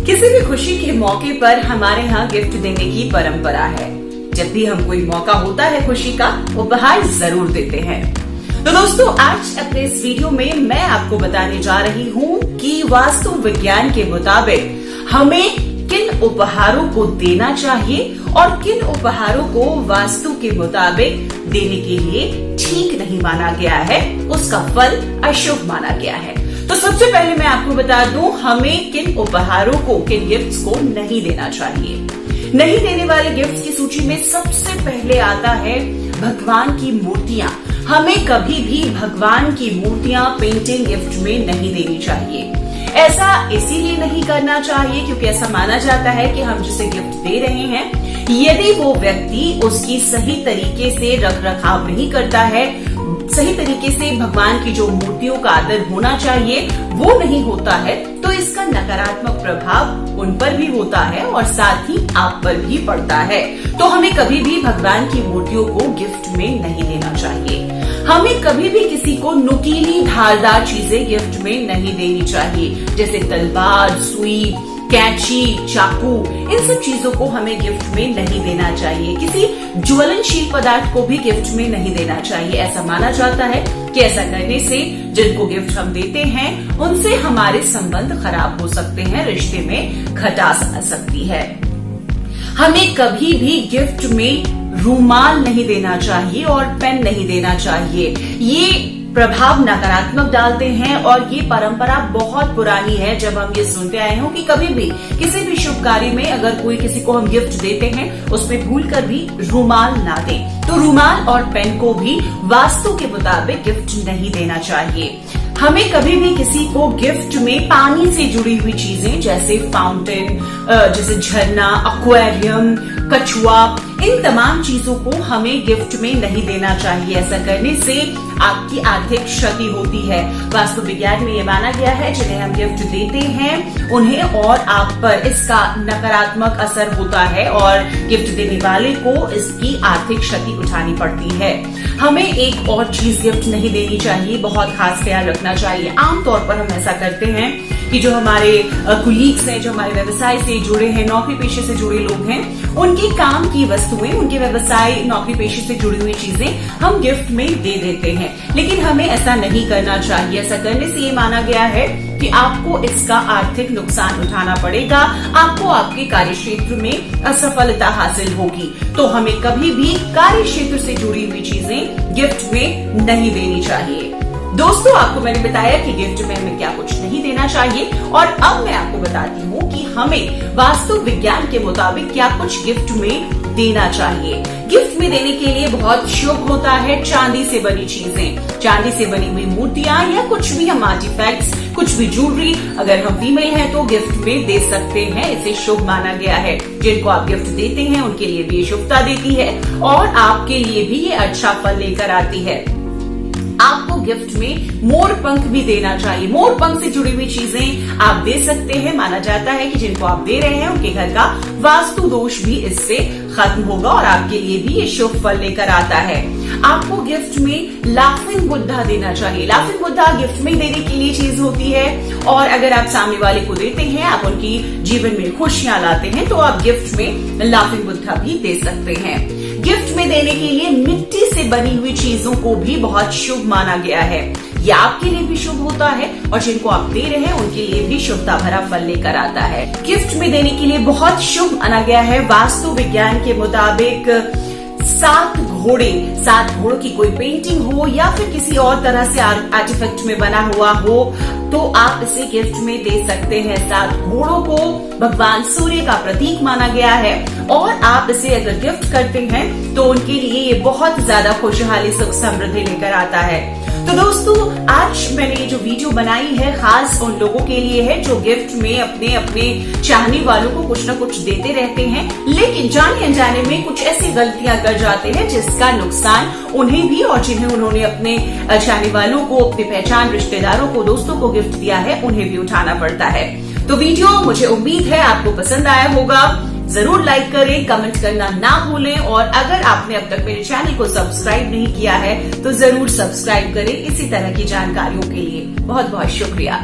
किसी भी खुशी के मौके पर हमारे यहाँ गिफ्ट देने की परंपरा है। जब भी हम कोई मौका होता है खुशी का, उपहार जरूर देते हैं। तो दोस्तों, आज अपने इस वीडियो में मैं आपको बताने जा रही हूँ कि वास्तु विज्ञान के मुताबिक हमें किन उपहारों को देना चाहिए और किन उपहारों को वास्तु के मुताबिक देने के लिए ठीक नहीं माना गया है, उसका फल अशुभ माना गया है। तो सबसे पहले मैं आपको बता दूं, हमें किन उपहारों को, किन गिफ्ट्स को नहीं देना चाहिए। नहीं देने वाले गिफ्ट्स की सूची में सबसे पहले आता है भगवान की मूर्तियां। हमें कभी भी भगवान की मूर्तियां पेंटिंग गिफ्ट में नहीं देनी चाहिए। ऐसा इसीलिए नहीं करना चाहिए क्योंकि ऐसा माना जाता है कि हम जिसे गिफ्ट दे रहे हैं, यदि वो व्यक्ति उसकी सही तरीके से रख रखाव नहीं करता है, सही तरीके से भगवान की जो मूर्तियों का आदर होना चाहिए वो नहीं होता है, तो इसका नकारात्मक प्रभाव उन पर भी होता है और साथ ही आप पर भी पड़ता है। तो हमें कभी भी भगवान की मूर्तियों को गिफ्ट में नहीं देना चाहिए। हमें कभी भी किसी को नुकीली धारदार चीजें गिफ्ट में नहीं देनी चाहिए, जैसे तलवार, सुई, कैंची, चाकू। इन सब चीजों को हमें गिफ्ट में नहीं देना चाहिए। किसी ज्वलनशील पदार्थ को भी गिफ्ट में नहीं देना चाहिए। ऐसा माना जाता है कि ऐसा करने से जिनको गिफ्ट हम देते हैं उनसे हमारे संबंध खराब हो सकते हैं, रिश्ते में खटास आ सकती है। हमें कभी भी गिफ्ट में रूमाल नहीं देना चाहिए और पेन नहीं देना चाहिए। ये प्रभाव नकारात्मक डालते हैं और ये परंपरा बहुत पुरानी है। जब हम ये सुनते आए हो कि कभी भी किसी भी शुभ कार्य में अगर कोई किसी को हम गिफ्ट देते हैं, उसमें भूलकर भी रूमाल ना दें। तो रूमाल और पेन को भी वास्तु के मुताबिक गिफ्ट नहीं देना चाहिए। हमें कभी भी किसी को गिफ्ट में पानी से जुड़ी हुई चीजें, जैसे फाउंटेन, जैसे झरना, एक्वेरियम, कछुआ, इन तमाम चीजों को हमें गिफ्ट में नहीं देना चाहिए। ऐसा करने से आपकी आर्थिक क्षति होती है। वास्तु विज्ञान में ये माना गया है, जिन्हें हम गिफ्ट देते हैं उन्हें और आप पर इसका नकारात्मक असर होता है और गिफ्ट देने वाले को इसकी आर्थिक क्षति उठानी पड़ती है। हमें एक और चीज गिफ्ट नहीं देनी चाहिए, बहुत खास ख्याल रखना चाहिए। आमतौर पर हम ऐसा करते हैं कि जो हमारे कुलीग्स हैं, जो हमारे व्यवसाय से जुड़े हैं, नौकरी पेशे से जुड़े लोग हैं, उनके काम की वस्तुएं, उनके व्यवसाय, नौकरी पेशे से जुड़ी हुई चीजें हम गिफ्ट में दे देते हैं। लेकिन हमें ऐसा नहीं करना चाहिए। ऐसा करने से ये माना गया है कि आपको इसका आर्थिक नुकसान उठाना पड़ेगा, आपको आपके कार्य क्षेत्र में असफलता हासिल होगी। तो हमें कभी भी कार्य क्षेत्र से जुड़ी हुई चीजें गिफ्ट में नहीं देनी चाहिए। दोस्तों, आपको मैंने बताया कि गिफ्ट में हमें क्या कुछ नहीं देना चाहिए और अब मैं आपको बताती हूँ कि हमें वास्तु विज्ञान के मुताबिक क्या कुछ गिफ्ट में देना चाहिए। गिफ्ट में देने के लिए बहुत शुभ होता है चांदी से बनी चीजें, चांदी से बनी हुई मूर्तियां या कुछ भी हम आर्टिफैक्ट्स, कुछ भी ज्वेलरी, अगर हम फीमेल हैं तो गिफ्ट में दे सकते हैं। इसे शुभ माना गया है। जिनको आप गिफ्ट देते हैं उनके लिए भी ये शुभता देती है और आपके लिए भी ये अच्छा फल लेकर आती है। आपको गिफ्ट में मोर पंख भी देना चाहिए। मोर पंख से जुड़ी हुई चीजें आप दे सकते हैं। माना जाता है कि जिनको आप दे रहे हैं उनके घर का वास्तु दोष भी इससे खत्म होगा और आपके लिए भी ये शुभ फल लेकर आता है। आपको गिफ्ट में लाफिंग बुद्धा देना चाहिए। लाफिंग बुद्धा गिफ्ट में देने के लिए चीज होती है और अगर आप सामने वाले को देते हैं, आप उनकी जीवन में खुशियां लाते हैं, तो आप गिफ्ट में लाफिंग बुद्धा भी दे सकते हैं। गिफ्ट में देने के लिए मिट्टी से बनी हुई चीजों को भी बहुत शुभ माना गया है। ये आपके लिए भी शुभ होता है और जिनको आप दे रहे हैं उनके लिए भी शुभता भरा फल लेकर आता है। गिफ्ट में देने के लिए बहुत शुभ माना गया है वास्तु विज्ञान के मुताबिक 7 घोड़े। 7 घोड़ों की कोई पेंटिंग हो या फिर किसी और तरह से आर्टिफैक्ट में बना हुआ हो तो आप इसे गिफ्ट में दे सकते हैं। 7 घोड़ों को भगवान सूर्य का प्रतीक माना गया है और आप इसे अगर गिफ्ट करते हैं तो उनके लिए ये बहुत ज्यादा खुशहाली, सुख, समृद्धि लेकर आता है। तो दोस्तों, आज मैंने ये जो वीडियो बनाई है खास उन लोगों के लिए है जो गिफ्ट में अपने अपने चाहने वालों को कुछ न कुछ देते रहते हैं, लेकिन जाने अनजाने में कुछ ऐसी गलतियां कर जाते हैं जिसका नुकसान उन्हें भी और जिन्हें उन्होंने अपने चाहने वालों को, अपनी पहचान, रिश्तेदारों को, दोस्तों को गिफ्ट दिया है, उन्हें भी उठाना पड़ता है। तो वीडियो मुझे उम्मीद है आपको पसंद आया होगा। जरूर लाइक करें, कमेंट करना ना भूलें और अगर आपने अब तक मेरे चैनल को सब्सक्राइब नहीं किया है तो जरूर सब्सक्राइब करें इसी तरह की जानकारियों के लिए। बहुत बहुत शुक्रिया।